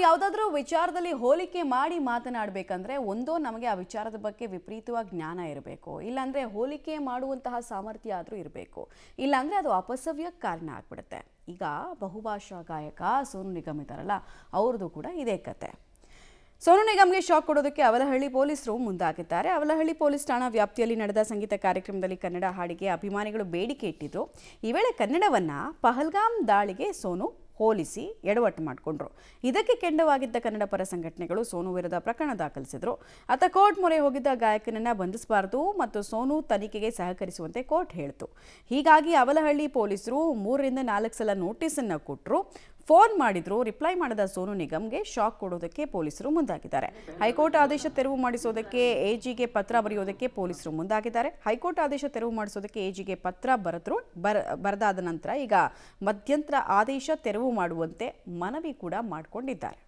ಯಾವುದಾದ್ರೂ ವಿಚಾರದಲ್ಲಿ ಹೋಲಿಕೆ ಮಾಡಿ ಮಾತನಾಡಬೇಕಂದ್ರೆ ಒಂದೋ ನಮಗೆ ಆ ವಿಚಾರದ ಬಗ್ಗೆ ವಿಪರೀತವಾಗಿ ಜ್ಞಾನ ಇರಬೇಕು, ಇಲ್ಲಾಂದ್ರೆ ಹೋಲಿಕೆ ಮಾಡುವಂತಹ ಸಾಮರ್ಥ್ಯ ಆದರೂ ಇರಬೇಕು, ಇಲ್ಲಾಂದ್ರೆ ಅದು ಅಪಸವ್ಯಕ್ಕೆ ಕಾರಣ ಆಗ್ಬಿಡುತ್ತೆ. ಈಗ ಬಹುಭಾಷಾ ಗಾಯಕ ಸೋನು ನಿಗಮ್ ಇದ್ದಾರಲ್ಲ, ಅವ್ರದ್ದು ಕೂಡ ಇದೇ ಕತೆ. ಸೋನು ನಿಗಮ್ಗೆ ಶಾಕ್ ಕೊಡೋದಕ್ಕೆ ಅವಲಹಳ್ಳಿ ಪೊಲೀಸರು ಮುಂದಾಗಿದ್ದಾರೆ. ಅವಲಹಳ್ಳಿ ಪೊಲೀಸ್ ಠಾಣಾ ವ್ಯಾಪ್ತಿಯಲ್ಲಿ ನಡೆದ ಸಂಗೀತ ಕಾರ್ಯಕ್ರಮದಲ್ಲಿ ಕನ್ನಡ ಹಾಡಿಗೆ ಅಭಿಮಾನಿಗಳು ಬೇಡಿಕೆ ಇಟ್ಟಿದ್ರು. ಈ ವೇಳೆ ಕನ್ನಡವನ್ನ ಪಹಲ್ಗಾಮ್ ದಾಳಿಗೆ ಸೋನು ಹೋಲಿಸಿ ಎಡವಟ್ಟು ಮಾಡಿಕೊಂಡ್ರು. ಇದಕ್ಕೆ ಕೆಂಡವಾಗಿದ್ದ ಕನ್ನಡ ಪರ ಸಂಘಟನೆಗಳು ಸೋನು ವಿರುದ್ಧ ಪ್ರಕರಣ ದಾಖಲಿಸಿದ್ರು. ಆತ ಕೋರ್ಟ್ ಮೊರೆ ಹೋಗಿದ್ದ ಗಾಯಕನನ್ನ ಬಂಧಿಸಬಾರದು ಮತ್ತು ಸೋನು ತನಿಖೆಗೆ ಸಹಕರಿಸುವಂತೆ ಕೋರ್ಟ್ ಹೇಳಿತು. ಹೀಗಾಗಿ ಅವಲಹಳ್ಳಿ ಪೊಲೀಸರು 3 ರಿಂದ 4 ಸಲ ನೋಟಿಸ್ ಅನ್ನು ಕೊಟ್ಟರು. ಫೋನ್ ಮಾಡಿದ್ರು, ರಿಪ್ಲೈ ಮಾಡದ ಸೋನು ನಿಗಮ್ಗೆ ಶಾಕ್ ಕೊಡೋದಕ್ಕೆ ಪೊಲೀಸರು ಮುಂದಾಗಿದ್ದಾರೆ. ಹೈಕೋರ್ಟ್ ಆದೇಶ ತೆರವು ಮಾಡಿಸೋದಕ್ಕೆ ಎಜಿಗೆ ಪತ್ರ ಬರೆಯೋದಕ್ಕೆ ಪೊಲೀಸರು ಮುಂದಾಗಿದ್ದಾರೆ. ಹೈಕೋರ್ಟ್ ಆದೇಶ ತೆರವು ಮಾಡಿಸೋದಕ್ಕೆ ಎಜಿಗೆ ಪತ್ರ ಬರೆದಾದ ನಂತರ ಈಗ ಮಧ್ಯಂತರ ಆದೇಶ ತೆರವು ಮಾಡುವಂತೆ ಮನವಿ ಕೂಡ ಮಾಡಿಕೊಂಡಿದ್ದಾರೆ.